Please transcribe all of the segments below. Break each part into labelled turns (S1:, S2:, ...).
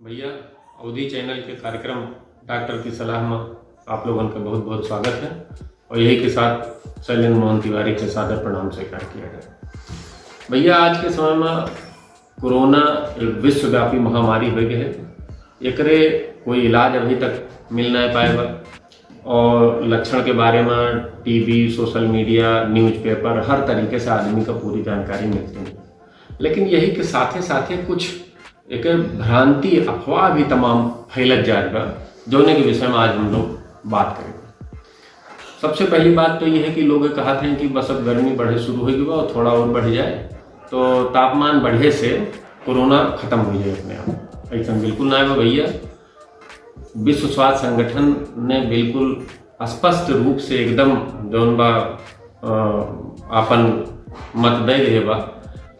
S1: भैया अवधि चैनल के कार्यक्रम डॉक्टर की सलाह में आप लोगों का बहुत बहुत स्वागत है और यही के साथ शैलेंद्र मोहन तिवारी के सादर प्रणाम स्वीकार किया जाए। भैया आज के समय में कोरोना एक विश्वव्यापी महामारी हो गई है। एकरे कोई इलाज अभी तक मिल नहीं पाएगा और लक्षण के बारे में टीवी, सोशल मीडिया, न्यूज़पेपर हर तरीके से आदमी को पूरी जानकारी मिलती है। लेकिन यही के साथे साथे कुछ एक भ्रांति अफवाह भी तमाम फैलत जाएगा जोने के विषय में आज हम लोग बात करेंगे। सबसे पहली बात तो ये है कि लोग कहते हैं कि बस अब गर्मी बढ़े शुरू हो गई और थोड़ा और बढ़ जाए तो तापमान बढ़े से कोरोना खत्म हो जाए अपने आप। ऐसा बिल्कुल ना है भैया। विश्व स्वास्थ्य संगठन ने बिल्कुल स्पष्ट रूप से एकदम जौन बा आपन मत दे रहे बा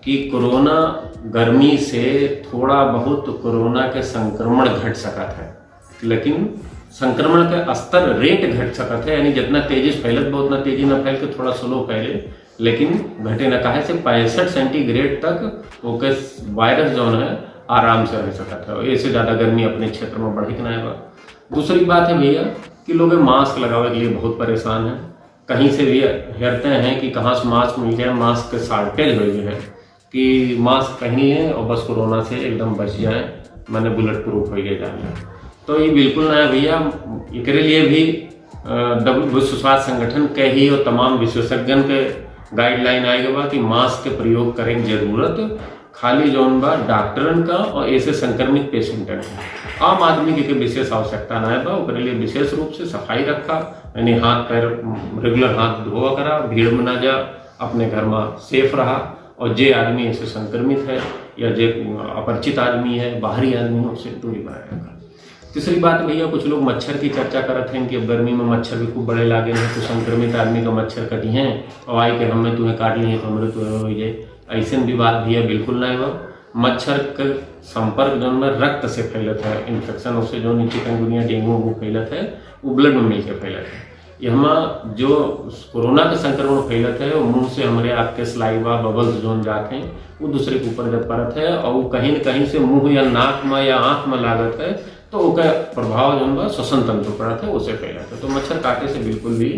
S1: कि कोरोना गर्मी से थोड़ा बहुत कोरोना के संक्रमण घट सकता है, लेकिन संक्रमण का स्तर रेट घट सकता है, यानी जितना तेजी से फैलत बा उतना तेजी न फैल के थोड़ा स्लो फैले, लेकिन घटे न कहे से 65 सेंटीग्रेड तक ओके वायरस जो है आराम से रह सकता है। इससे ज़्यादा गर्मी अपने क्षेत्र में बढ़े ना है। दूसरी बात है भैया कि लोग मास्क लगाने के लिए बहुत परेशान हैं। कहीं से भी हेरते हैं कि कहाँ से मास्क मिल जाए, मास्क के शार्टेज हो गए है कि मास्क पहन लें और बस कोरोना से एकदम बच जाए, मैंने बुलेट प्रूफ हो गया जाना। तो ये बिल्कुल ना है भैया। इसके लिए भी विश्व स्वास्थ्य संगठन के ही और तमाम विशेषज्ञों के गाइडलाइन आएगा बा कि मास्क के प्रयोग करें जरूरत खाली जौन बा डॉक्टरन का और ऐसे संक्रमित पेशेंटन का। आम आदमी की विशेष आवश्यकता ना है बा। उसके लिए विशेष रूप से सफाई रखा, यानी हाथ पैर रेगुलर हाथ धोआ करा, भीड़ में ना जा, अपने घर में सेफ रहा। और जे आदमी ऐसे संक्रमित है या जे अपरिचित आदमी है, बाहरी आदमी है, उससे दूरी बनाए रखा। तीसरी बात भैया, कुछ लोग मच्छर की चर्चा करते हैं कि अब गर्मी में मच्छर भी खूब बड़े लागे हैं तो संक्रमित आदमी का मच्छर कटी हैं और आई के हमने तुम्हें काट लिए तो हमारे तुम्हें हो जाए। ऐसे भी बात भैया बिल्कुल ना है। मच्छर का संपर्क जो में रक्त से फैलता है, इन्फेक्शन उससे जो चिकनगुनिया डेंगू वो फैलता है वो ब्लड में मिलकर फैलता है। यहाँ जो कोरोना का संक्रमण फैलता है वो मुंह से हमारे आपके सलाइवा बबल्स जोन जाते हैं वो दूसरे के ऊपर जब पड़ता है और वो कहीं न कहीं से मुंह या नाक में या आँख में लागत है तो उसका प्रभाव जो है श्वसन तंत्र पर पड़ता है, उससे फैलता है। तो मच्छर काटे से बिल्कुल भी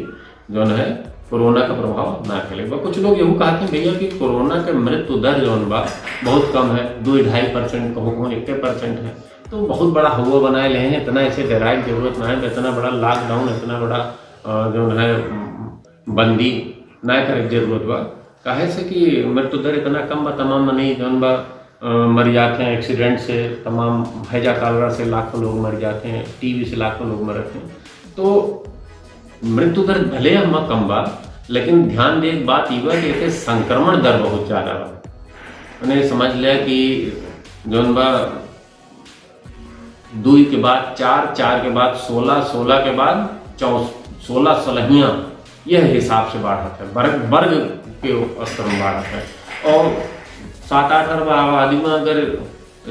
S1: जो है कोरोना का प्रभाव ना फैलेगा। कुछ लोग यूँ कहते हैं भैया कि कोरोना का मृत्यु दर जो बा बहुत कम है, 2-2.5% कहूँ 1% है। तो बहुत बड़ा हुआ बनाए ले हैं, इतना ऐसे डराए की जरूरत ना है। इतना बड़ा लॉकडाउन, इतना बड़ा जो है बंदी ना करे जरूरत बा। काहे से कि मृत्यु दर इतना कम बा, तमाम नहीं जौन बा मर जाते हैं एक्सीडेंट से, तमाम हैजा कालरा से लाखों लोग मर जाते हैं, टीबी से लाखों लोग मरते हैं। तो मृत्यु दर भले हम कम बा, लेकिन ध्यान दे एक बात ये कि संक्रमण दर बहुत ज़्यादा बा। मैंने समझ लिया कि जौन बा 2 के बाद 4, 4 के बाद 16, 16 के बाद 16 सलहियाँ, यह हिसाब से बढ़ा है, वर्ग के स्तर में बढ़ा है। और 7-8 अरब आबादी में अगर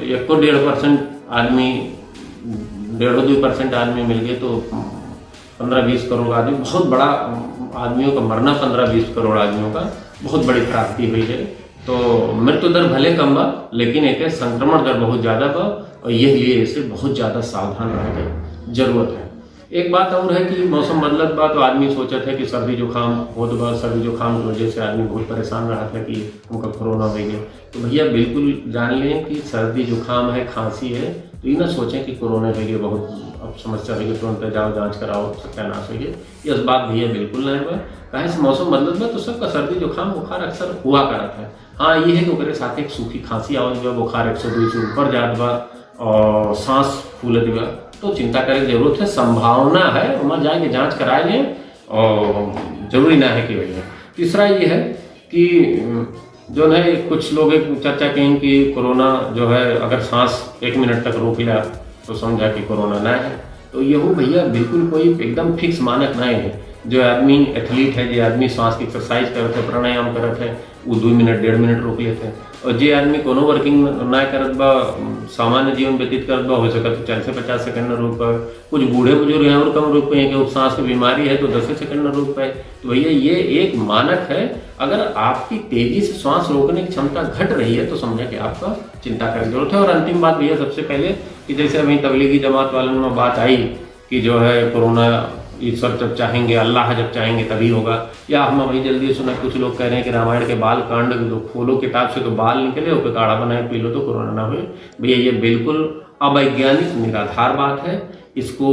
S1: 1.5% आदमी, 1.5-2% आदमी मिल गए तो 15-20 करोड़ आदमी, बहुत बड़ा आदमियों का मरना 15-20 करोड़ आदमियों का बहुत बड़ी प्राप्ति हुई है। तो मृत्यु दर भले कम बा, लेकिन एक संक्रमण दर बहुत ज़्यादा बा और यह लिए इसे बहुत ज़्यादा सावधान रहने की जरूरत है। एक बात और है कि मौसम बदलत बा तो आदमी सोचत है कि सर्दी जुकाम होत बा, सर्दी जुकाम की वजह से आदमी बहुत परेशान रहा था कि उनका कोरोना हो गया। तो भैया बिल्कुल जान लें कि सर्दी जुकाम है, खांसी है, तो ये ना सोचें कि कोरोना के लिए बहुत अब समस्या होगी, तुरंत जाओ जांच कराओ सत्यानाश होगी। ये इस बात भैया बिल्कुल नहीं बा। कहीं से मौसम बदलत बा तो सबका सर्दी जुकाम बुखार अक्सर हुआ करता है। हाँ ये है कि उसके साथ एक सूखी खांसी आवत बा, बुखार 102 से ऊपर जात बा और सांस फूलत बा, तो चिंता करे की जरूरत है। संभावना है वहाँ जाके जांच करा लें और जरूरी ना है कि भैया। तीसरा ये है कि जो है कुछ लोग एक चर्चा कहें कि कोरोना जो है अगर सांस 1 मिनट तक रोक लिया तो समझा कि कोरोना ना है। तो ये हो भैया बिल्कुल कोई एकदम फिक्स मानक नहीं है। जो आदमी एथलीट है, जो आदमी सांस की एक्सरसाइज करते हैं, प्राणायाम करते हैं, वो 2 मिनट 1.5 मिनट रोक लेते हैं। और जे आदमी कोनो वर्किंग ना करत बा, सामान्य जीवन व्यतीत करत बा, हो सकता तो 40 से 50 सेकंड में रोक पाए। कुछ बूढ़े बुजुर्ग हैं और कम रोक पाए, कि सांस की बीमारी है तो 10 सेकंड में रोक पाए। तो भैया ये एक मानक है। अगर आपकी तेजी से श्वास रोकने की क्षमता घट रही है तो समझे कि आपका चिंता करने की जरूरत है। और अंतिम बात भैया सबसे पहले कि जैसे अभी तबलीगी जमात वालों में बात आई कि जो है कोरोना ईश्वर जब चाहेंगे, अल्लाह जब चाहेंगे तभी होगा, या हम अभी जल्दी सुना कुछ लोग कह रहे हैं कि रामायण के बाल कांड खोलो किताब से तो बाल निकले, उसके काढ़ा बनाए पी लो तो कोरोना ना हुए। भैया ये बिल्कुल अवैज्ञानिक निराधार बात है। इसको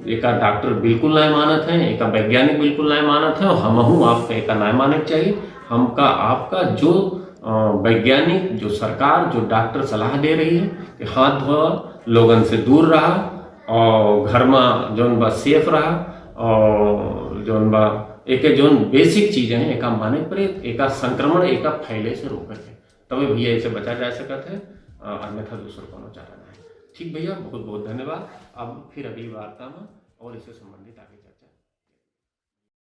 S1: एक डॉक्टर बिल्कुल ना मानत है, एक वैज्ञानिक बिल्कुल ना मानत है, और हमहू आपका एक ना मानक चाहिए। हमका आपका जो वैज्ञानिक, जो सरकार, जो डॉक्टर सलाह दे रही है कि हाथ धोआ, लोगन से दूर रहा, और घर में जौन बा सेफ रहा, और जौन बा एक जौन बेसिक चीजें हैं एक माने पर एक संक्रमण एक फैले से रोके के तभी भैया इसे बचा जा सकता है, अन्यथा दूसरा कोनो चारा नहीं। ठीक भैया, बहुत बहुत धन्यवाद। अब फिर अगली वार्ता में और इससे संबंधित